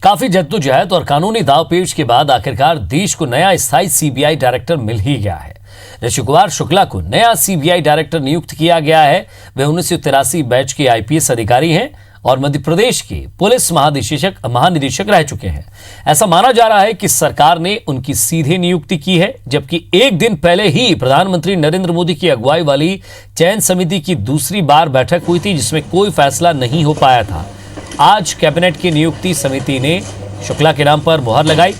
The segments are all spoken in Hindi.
काफी जद्दोजहद और कानूनी दावपेच के बाद आखिरकार देश को नया स्थायी सीबीआई डायरेक्टर मिल ही गया है। ऋषि कुमार शुक्ला को नया सीबीआई डायरेक्टर नियुक्त किया गया है। वे 1983 बैच के आईपीएस अधिकारी हैं और मध्य प्रदेश के पुलिस महानिदेशक रह चुके हैं। ऐसा माना जा रहा है कि सरकार ने उनकी सीधे नियुक्ति की है, जबकि एक दिन पहले ही प्रधानमंत्री नरेंद्र मोदी की अगुवाई वाली चयन समिति की दूसरी बार बैठक हुई थी, जिसमें कोई फैसला नहीं हो पाया था। आज कैबिनेट की नियुक्ति समिति ने शुक्ला के नाम पर मुहर लगाई।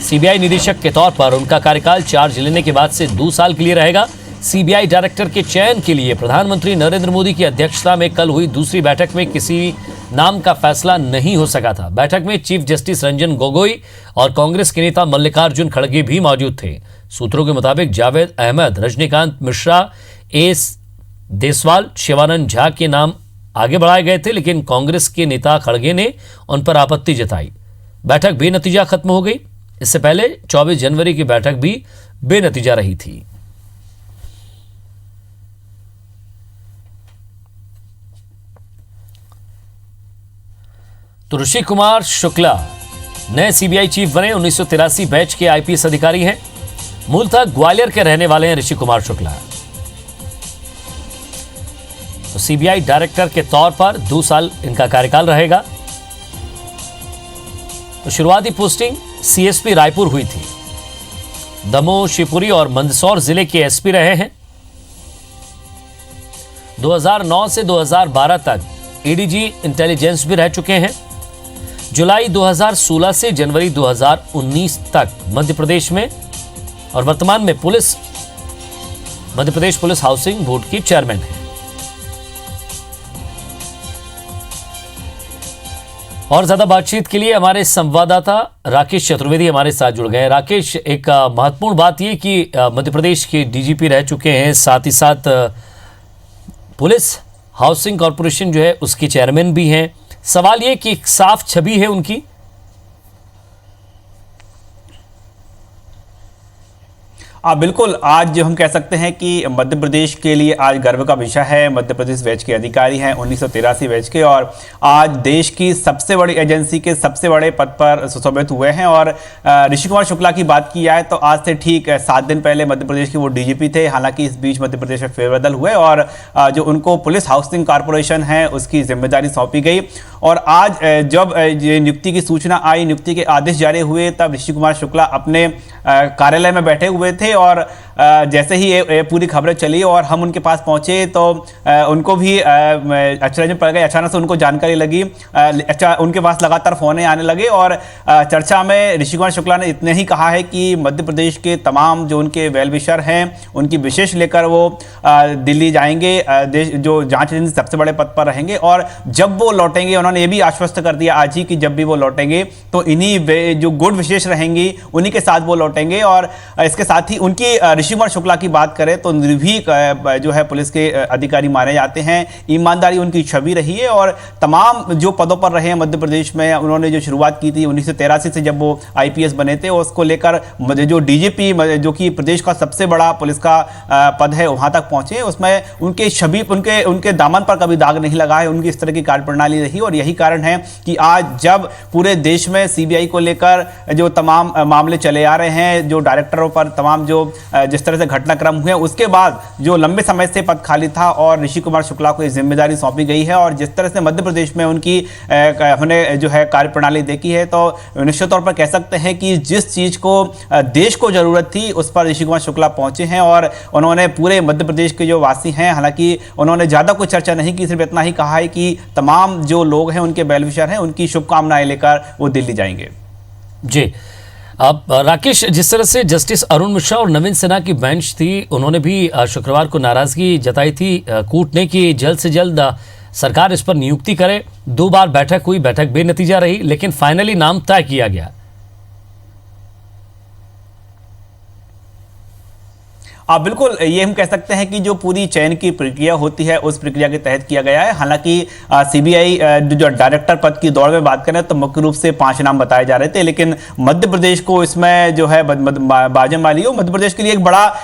सीबीआई निदेशक के तौर पर उनका कार्यकाल चार्ज लेने के बाद से 2 साल के लिए रहेगा। सीबीआई डायरेक्टर के चयन के लिए प्रधानमंत्री नरेंद्र मोदी की अध्यक्षता में कल हुई दूसरी बैठक में किसी नाम का फैसला नहीं हो सका था। बैठक में चीफ जस्टिस रंजन गोगोई और कांग्रेस के नेता मल्लिकार्जुन खड़गे भी मौजूद थे। सूत्रों के मुताबिक जावेद अहमद, रजनीकांत मिश्रा, एस देसवाल, शिवानंद झा के नाम आगे बढ़ाए गए थे, लेकिन कांग्रेस के नेता खड़गे ने उन पर आपत्ति जताई। बैठक बेनतीजा खत्म हो गई। इससे पहले 24 जनवरी की बैठक भी बेनतीजा रही थी। तो ऋषि कुमार शुक्ला नए सीबीआई चीफ बने। 1983 बैच के आईपीएस अधिकारी हैं। मूलतः ग्वालियर के रहने वाले हैं ऋषि कुमार शुक्ला। तो सीबीआई डायरेक्टर के तौर पर 2 साल इनका कार्यकाल रहेगा। तो शुरुआती पोस्टिंग सीएसपी रायपुर हुई थी। दमोह, शिवपुरी और मंदसौर जिले के एसपी रहे हैं। 2009 से 2012 तक एडीजी इंटेलिजेंस भी रह चुके हैं। जुलाई 2016 से जनवरी 2019 तक मध्य प्रदेश में और वर्तमान में Madhya Pradesh police housing board की चेयरमैन है। और ज्यादा बातचीत के लिए हमारे संवाददाता राकेश चतुर्वेदी हमारे साथ जुड़ गए हैं। राकेश, एक महत्वपूर्ण बात यह कि मध्य प्रदेश के डीजीपी रह चुके हैं, साथ ही साथ पुलिस हाउसिंग कॉरपोरेशन जो है उसके चेयरमैन भी हैं। सवाल ये कि एक साफ छवि है उनकी। बिल्कुल, आज जो हम कह सकते हैं कि मध्य प्रदेश के लिए आज गर्व का विषय है। मध्य प्रदेश बैच के अधिकारी हैं 1983 बैच के, और आज देश की सबसे बड़ी एजेंसी के सबसे बड़े पद पर सुशोभित हुए हैं। और ऋषि कुमार शुक्ला की बात की जाए तो आज से ठीक 7 दिन पहले मध्य प्रदेश के वो डीजीपी थे। हालांकि इस बीच मध्य प्रदेश में फेरबदल हुए और जो उनको पुलिस हाउसिंग कॉरपोरेशन है उसकी जिम्मेदारी सौंपी गई। और आज जब नियुक्ति की सूचना आई, नियुक्ति के आदेश जारी हुए, तब ऋषि कुमार शुक्ला अपने कार्यालय में बैठे हुए थे। और जैसे ही ये पूरी खबरें चली और हम उनके पास पहुंचे तो उनको भी आश्चर्य में पड़ गए। अचानक से उनको जानकारी लगी। उनके पास लगातार फोन आने लगे और चर्चा में ऋषि कुमार शुक्ला ने इतने ही कहा है कि मध्य प्रदेश के तमाम जो उनके वेल विशर हैं उनकी विशेष लेकर वो दिल्ली जाएंगे, देश जो जांच एजेंसी सबसे बड़े पद पर रहेंगे। और जब वो लौटेंगे, उन्होंने ये भी आश्वस्त कर दिया आज ही कि जब भी वो लौटेंगे तो इन्हीं जो गुण विशेष रहेंगी उन्हीं के साथ वो लौटेंगे। और इसके साथ ही उनकी ऋषि कुमार शुक्ला की बात करें तो निर्भीक जो है पुलिस के अधिकारी माने जाते हैं। ईमानदारी उनकी छवि रही है और तमाम जो पदों पर रहे हैं मध्य प्रदेश में, उन्होंने जो शुरुआत की थी 1983 से जब वो आईपीएस बने थे, उसको लेकर जो डीजीपी जो कि प्रदेश का सबसे बड़ा पुलिस का पद है वहां तक पहुंचे। उसमें उनके छवि उनके दामन पर कभी दाग नहीं लगा है। उनकी इस तरह की कार्यप्रणाली रही और यही कारण है कि आज जब पूरे देश में सीबीआई को लेकर जो तमाम मामले चले आ रहे हैं, जो डायरेक्टरों पर तमाम जो जिस तरह से घटनाक्रम हुए, उसके बाद जो लंबे समय से पद खाली था और ऋषि कुमार शुक्ला को ये जिम्मेदारी सौंपी गई है। और जिस तरह से मध्य प्रदेश में उनकी उन्हें जो है कार्यप्रणाली देखी है, तो निश्चित तौर पर कह सकते हैं कि जिस चीज को देश को जरूरत थी उस पर ऋषि कुमार शुक्ला पहुंचे हैं। और उन्होंने पूरे मध्य प्रदेश के जो वासी हैं, हालांकि उन्होंने ज्यादा कोई चर्चा नहीं की, सिर्फ इतना ही कहा है कि तमाम जो लोग हैं उनके वेल विशर हैं, उनकी शुभकामनाएं लेकर वो दिल्ली जाएंगे। जी, अब राकेश, जिस तरह से जस्टिस अरुण मिश्रा और नवीन सिन्हा की बेंच थी, उन्होंने भी शुक्रवार को नाराजगी जताई थी कोर्ट ने कि जल्द से जल्द सरकार इस पर नियुक्ति करे। 2 बार बैठक हुई, बैठक बेनतीजा रही, लेकिन फाइनली नाम तय किया गया। बिल्कुल, ये हम कह सकते हैं कि जो पूरी चयन की प्रक्रिया होती है उस प्रक्रिया के तहत किया गया है। हालांकि सीबीआई जो डायरेक्टर पद की दौड़ में बात करें तो मुख्य रूप से 5 नाम बताए जा रहे थे, लेकिन मध्य प्रदेश को इसमें जो है बाजम वाली हो, मध्य प्रदेश के लिए एक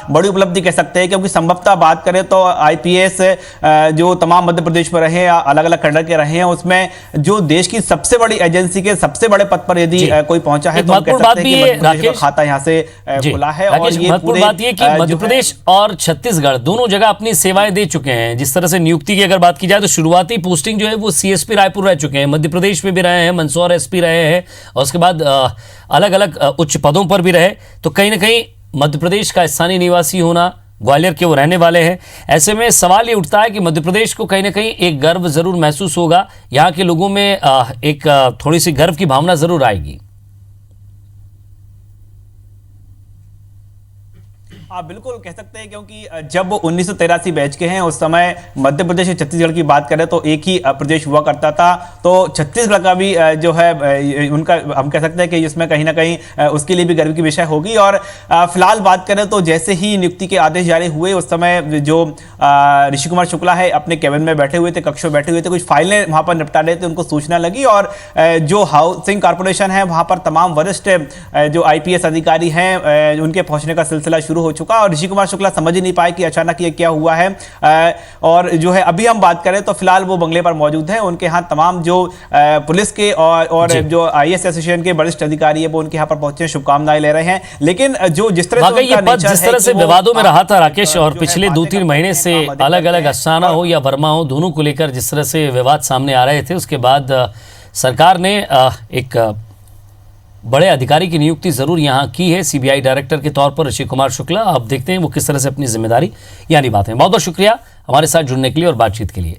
बड़ी उपलब्धि कह सकते हैं, क्योंकि संभवतः बात करें तो आईपीएस जो तमाम मध्य प्रदेश में रहे, अलग अलग कैडर के रहे हैं, उसमें जो देश की सबसे बड़ी एजेंसी के सबसे बड़े पद पर यदि कोई पहुंचा है तो हम कह सकते हैं कि मध्य प्रदेश का खाता यहाँ से खुला है। और ये पूरे बात ये कि मध्य प्रदेश और छत्तीसगढ़ दोनों जगह अपनी सेवाएं दे चुके हैं। जिस तरह से नियुक्ति की अगर बात की जाए तो शुरुआती पोस्टिंग जो है वो सीएसपी रायपुर रह चुके हैं, मध्य प्रदेश में भी रहे हैं, मंदसौर एसपी रहे हैं, और उसके बाद अलग अलग उच्च पदों पर भी रहे। तो कहीं ना कहीं मध्य प्रदेश का स्थानीय निवासी होना, ग्वालियर के वो रहने वाले हैं, ऐसे में सवाल ये उठता है कि मध्य प्रदेश को कहीं ना कहीं एक गर्व जरूर महसूस होगा, यहाँ के लोगों में एक थोड़ी सी गर्व की भावना जरूर आएगी। बिल्कुल कह सकते हैं, क्योंकि जब 1983 बैच के हैं उस समय मध्य प्रदेश और छत्तीसगढ़ की बात करें तो एक ही प्रदेश हुआ करता था। तो छत्तीसगढ़ का भी जो है उनका हम कह सकते हैं कि इसमें कहीं ना कहीं उसके लिए भी गर्व की विषय होगी। और फिलहाल बात करें तो जैसे ही नियुक्ति के आदेश जारी हुए उस समय जो ऋषि कुमार शुक्ला है अपने कैबिन में बैठे हुए थे, कक्ष में बैठे हुए थे, कुछ फाइलें वहां पर निपटा रहे थे, उनको सूचना लगी और जो हाउसिंग कॉर्पोरेशन है वहां पर तमाम वरिष्ठ जो आईपीएस अधिकारी हैं उनके पहुंचने का सिलसिला शुरू हो चुका। और ऋषि कुमार शुक्ला समझ ही नहीं पाए कि अचानक ये क्या हुआ है। और जो है अभी हम बात करें तो फिलहाल वो बंगले पर मौजूद हैं, उनके यहाँ तमाम जो पुलिस के और जो आईएएस एसोसिएशन के वरिष्ठ अधिकारी है वो उनके यहाँ पर पहुंचे, शुभकामनाएं ले रहे हैं। लेकिन जो जिस तरह से विवादों में रहा था राकेश, और पिछले 2-3 महीने से अलग अलग अस्थाना हो या वर्मा हो, दोनों को लेकर जिस तरह से विवाद सामने आ रहे थे, उसके बाद सरकार ने एक बड़े अधिकारी की नियुक्ति जरूर यहां की है सीबीआई डायरेक्टर के तौर पर ऋषि कुमार शुक्ला। अब देखते हैं वो किस तरह से अपनी जिम्मेदारी यहाँ निभाते हैं। बहुत बहुत शुक्रिया हमारे साथ जुड़ने के लिए और बातचीत के लिए।